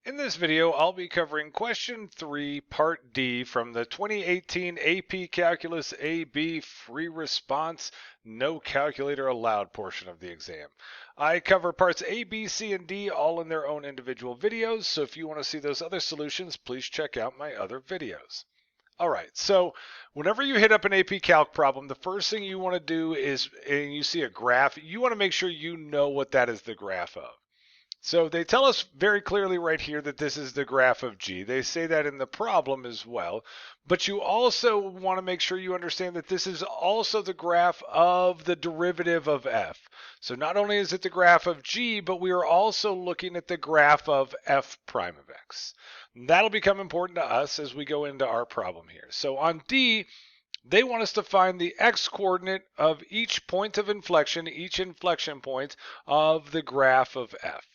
In this video, I'll be covering question 3, part D from the 2018 AP Calculus AB free response, no calculator allowed portion of the exam. I cover parts A, B, C, and D all in their own individual videos, so if you want to see those other solutions, please check out my other videos. All right, so whenever you hit up an AP Calc problem, the first thing you want to do is, and you see a graph, you want to make sure you know what that is the graph of. So they tell us very clearly right here that this is the graph of G. They say that in the problem as well, but you also want to make sure you understand that this is also the graph of the derivative of F. So not only is it the graph of G, but we are also looking at the graph of F prime of X. That'll become important to us as we go into our problem here. So on D, they want us to find the x-coordinate of each point of inflection, each inflection point of the graph of F.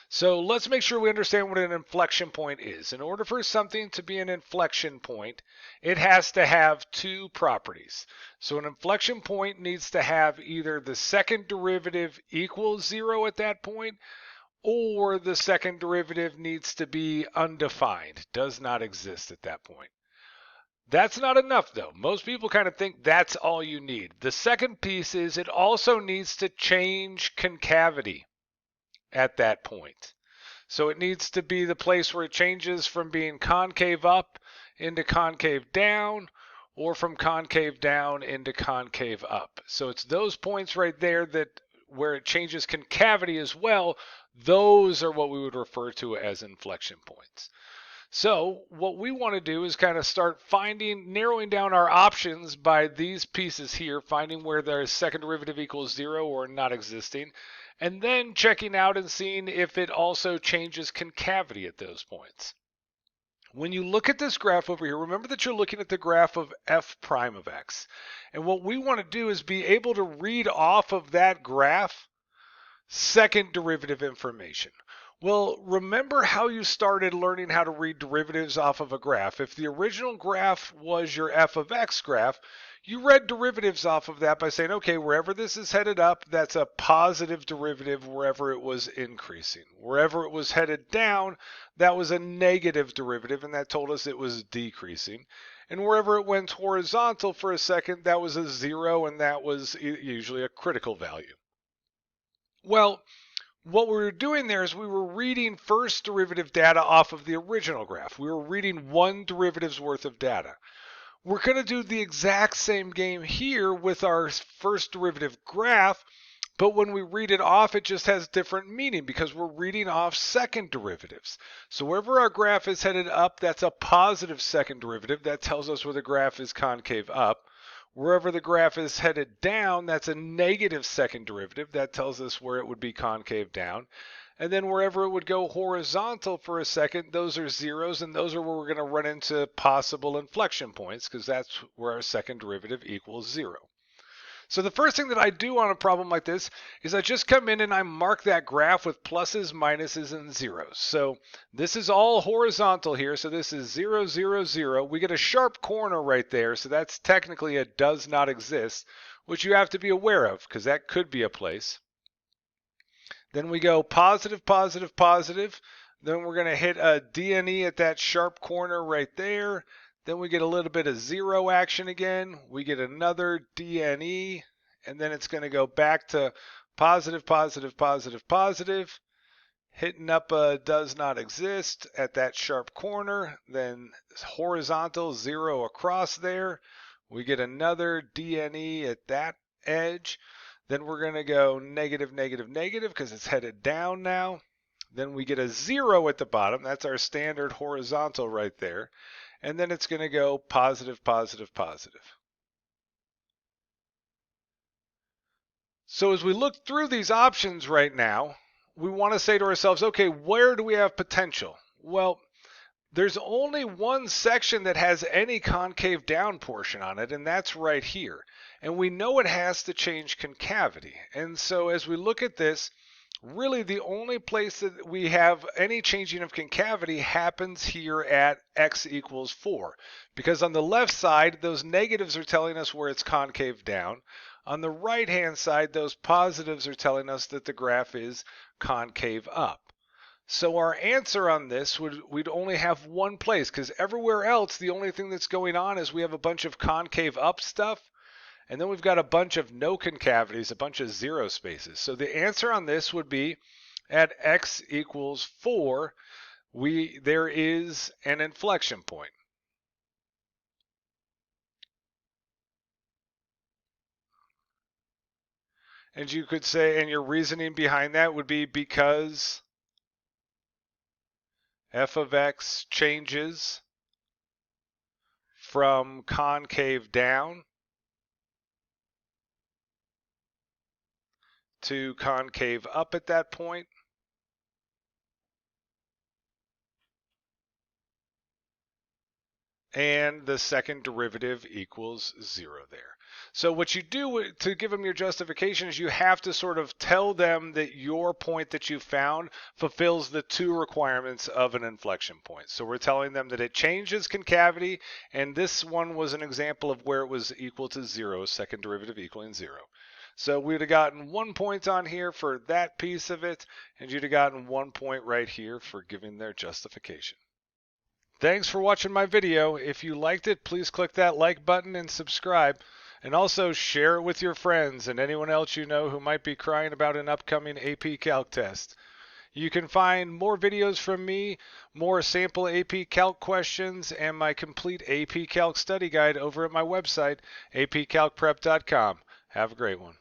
So let's make sure we understand what an inflection point is. In order for something to be an inflection point, it has to have two properties. So an inflection point needs to have either the second derivative equals 0 at that point, or the second derivative needs to be undefined, does not exist at that point. That's not enough though. Most people kind of think that's all you need. The second piece is it also needs to change concavity at that point. So it needs to be the place where it changes from being concave up into concave down, or from concave down into concave up. So it's those points right there that where it changes concavity as well. Those are what we would refer to as inflection points. So what we want to do is kind of start narrowing down our options by these pieces here, finding where their second derivative equals 0 or not existing, and then checking out and seeing if it also changes concavity at those points. When you look at this graph over here, remember that you're looking at the graph of F prime of X. And what we want to do is be able to read off of that graph second derivative information. Well, remember how you started learning how to read derivatives off of a graph. If the original graph was your f of x graph, you read derivatives off of that by saying, okay, wherever this is headed up, that's a positive derivative wherever it was increasing. Wherever it was headed down, that was a negative derivative, and that told us it was decreasing. And wherever it went horizontal for a second, that was a 0, and that was usually a critical value. Well, what we were doing there is we were reading first derivative data off of the original graph. We were reading one derivative's worth of data. We're going to do the exact same game here with our first derivative graph, but when we read it off, it just has different meaning because we're reading off second derivatives. So wherever our graph is headed up, that's a positive second derivative. That tells us where the graph is concave up. Wherever the graph is headed down, that's a negative second derivative. That tells us where it would be concave down. And then wherever it would go horizontal for a second, those are zeros, and those are where we're going to run into possible inflection points because that's where our second derivative equals 0. So the first thing that I do on a problem like this is I just come in and I mark that graph with pluses, minuses, and zeros. So this is all horizontal here. So this is 0, 0, 0. We get a sharp corner right there. So that's technically a does not exist, which you have to be aware of because that could be a place. Then we go positive, positive, positive. Then we're going to hit a D and E at that sharp corner right there. Then we get a little bit of 0 action again. We get another DNE, and then it's going to go back to positive, positive, positive, positive, hitting up a does not exist at that sharp corner, then horizontal 0 across there. We get another DNE at that edge. Then we're going to go negative, negative, negative because it's headed down now. Then we get a 0 at the bottom. That's our standard horizontal right there. And then it's going to go positive, positive, positive. So as we look through these options right now, we want to say to ourselves, okay, where do we have potential? Well, there's only one section that has any concave down portion on it, and that's right here. And we know it has to change concavity. And so as we look at this, really the only place that we have any changing of concavity happens here at x equals 4. Because on the left side, those negatives are telling us where it's concave down. On the right-hand side, those positives are telling us that the graph is concave up. So our answer on this we'd only have one place, because everywhere else the only thing that's going on is we have a bunch of concave up stuff, and then we've got a bunch of no concavities, a bunch of zero spaces. So the answer on this would be at x equals 4, there is an inflection point. And you could say, and your reasoning behind that would be because f of x changes from concave down to concave up at that point. And the second derivative equals 0 there. So what you do to give them your justification is you have to sort of tell them that your point that you found fulfills the two requirements of an inflection point. So we're telling them that it changes concavity, and this one was an example of where it was equal to 0, second derivative equaling 0. So we'd have gotten 1 point on here for that piece of it, and you'd have gotten 1 point right here for giving their justification. Thanks for watching my video. If you liked it, please click that like button and subscribe. And also share it with your friends and anyone else you know who might be crying about an upcoming AP Calc test. You can find more videos from me, more sample AP Calc questions, and my complete AP Calc study guide over at my website, apcalcprep.com. Have a great one.